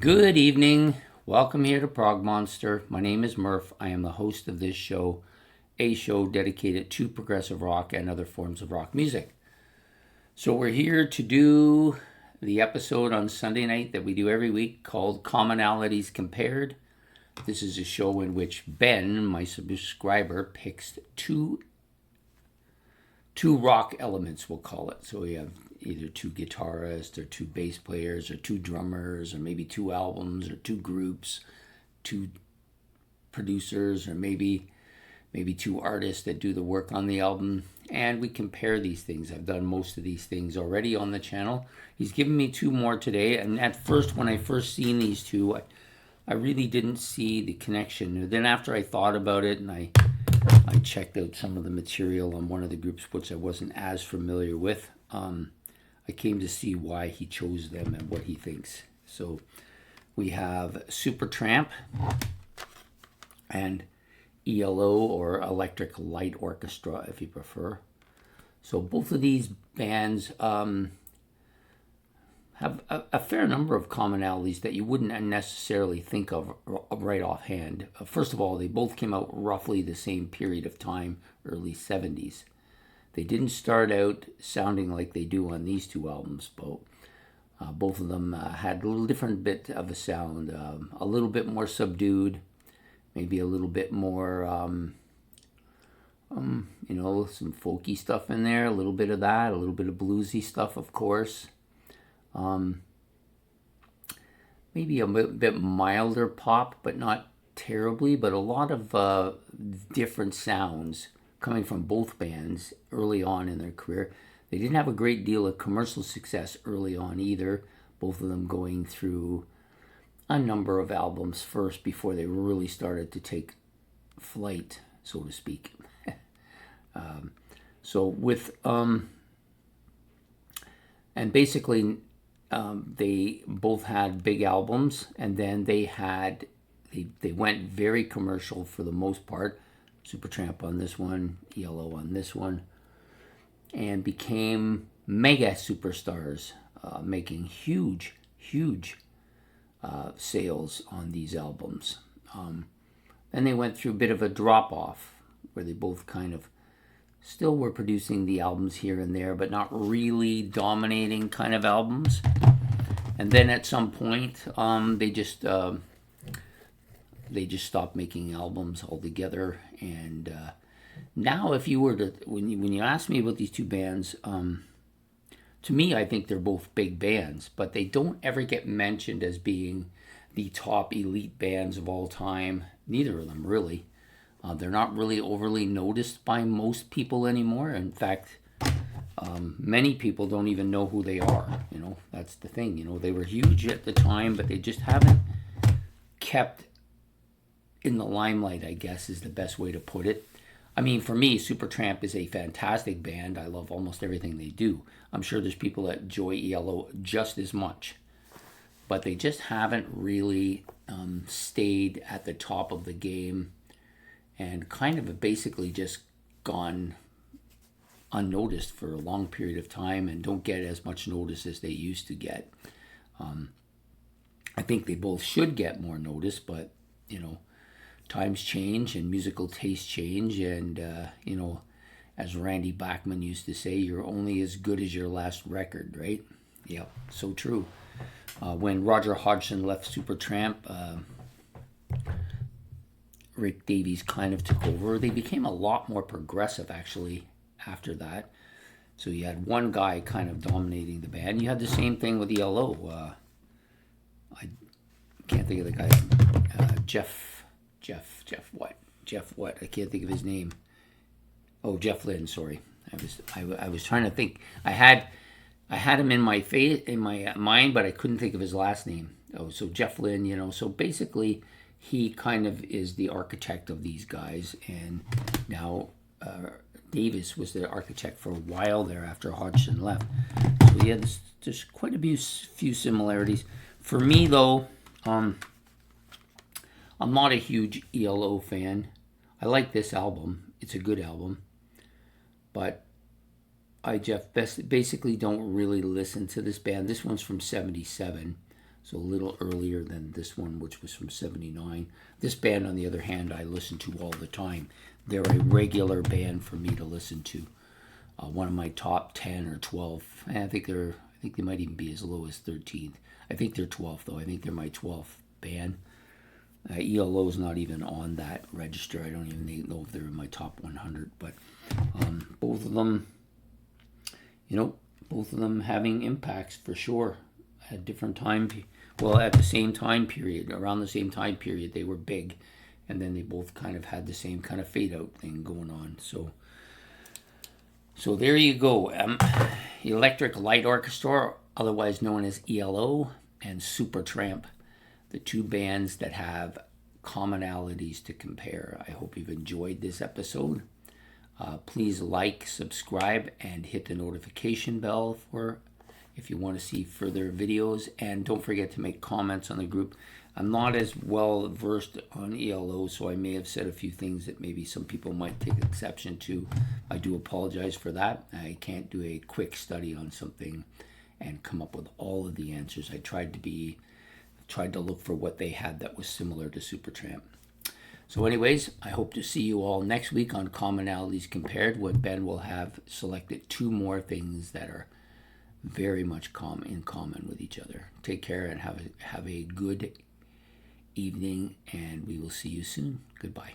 Good evening. Welcome here to Prog Monster. My name is Murph. I am the host of this show, a show dedicated to progressive rock and other forms of rock music. So we're here to do the episode on Sunday night that we do every week called Commonalities Compared. This is a show in which Ben, my subscriber, picks two rock elements, we'll call it. So we have either two guitarists or two bass players or two drummers or maybe two albums or two groups, two producers or maybe two artists that do the work on the album, and we compare these things. I've done most of these things already on the channel. He's given me two more today, and at first, when I first seen these two, I really didn't see the connection. And then after I thought about it and I checked out some of the material on one of the groups which I wasn't as familiar with, I came to see why he chose them and what he thinks. So we have Supertramp and ELO, or Electric Light Orchestra if you prefer. So both of these bands have a fair number of commonalities that you wouldn't necessarily think of right offhand. First of all, they both came out roughly the same period of time, early 70s. They didn't start out sounding like they do on these two albums, but both of them had a little different bit of a sound, a little bit more subdued, maybe a little bit more, some folky stuff in there, a little bit of that, a little bit of bluesy stuff, of course. Maybe a bit milder pop, but not terribly, but a lot of different sounds coming from both bands early on in their career. They didn't have a great deal of commercial success early on either, both of them going through a number of albums first before they really started to take flight, so to speak. And basically they both had big albums, and then they went very commercial for the most part. Supertramp on this one, ELO on this one, and became mega superstars, making huge sales on these albums. Then they went through a bit of a drop-off where they both kind of still were producing the albums here and there, but not really dominating kind of albums. And then at some point, they just stopped making albums altogether. And now, if you were to, when you ask me about these two bands, to me, I think they're both big bands, but they don't ever get mentioned as being the top elite bands of all time. Neither of them really. They're not really overly noticed by most people anymore. In fact, many people don't even know who they are. That's the thing. They were huge at the time, but they just haven't kept in the limelight, I guess, is the best way to put it. I mean, for me, Supertramp is a fantastic band. I love almost everything they do. I'm sure there's people that enjoy ELO just as much, but they just haven't really stayed at the top of the game, and kind of basically just gone unnoticed for a long period of time and don't get as much notice as they used to get. I think they both should get more notice, but, times change and musical tastes change, and, as Randy Bachman used to say, you're only as good as your last record, right? Yeah, so true. When Roger Hodgson left Supertramp, Rick Davies kind of took over. They became a lot more progressive, actually, after that. So you had one guy kind of dominating the band. You had the same thing with ELO. I can't think of the guy. Jeff what? I can't think of his name. Oh, Jeff Lynne. Sorry, I was trying to think. I had him in my mind, but I couldn't think of his last name. Oh, so Jeff Lynne. So basically, he kind of is the architect of these guys, and now Davis was the architect for a while there after Hodgson left. So yeah, there's quite a few similarities. For me, though, I'm not a huge ELO fan. I like this album. It's a good album. But I basically don't really listen to this band. This one's from 77. so a little earlier than this one, which was from 79. This band, on the other hand, I listen to all the time. They're a regular band for me to listen to. One of my top 10 or 12. I think they might even be as low as 13th. I think they're 12th though. I think they're my 12th band. ELO is not even on that register. I don't even know if they're in my top 100. But both of them, both of them having impacts for sure at different time. Well, at the same time period, around the same time period, they were big, and then they both kind of had the same kind of fade out thing going on. So there you go. Electric Light Orchestra, otherwise known as ELO, and Supertramp, the two bands that have commonalities to compare. I hope you've enjoyed this episode. Please like, subscribe, and hit the notification bell for if you want to see further videos. And don't forget to make comments on the group. I'm not as well versed on ELO, so I may have said a few things that maybe some people might take exception to. I do apologize for that. I can't do a quick study on something and come up with all of the answers. I tried to look for what they had that was similar to Supertramp. So anyways, I hope to see you all next week on Commonalities Compared, when Ben will have selected 2 more things that are very much in common with each other. Take care and have a good evening, and we will see you soon. Goodbye.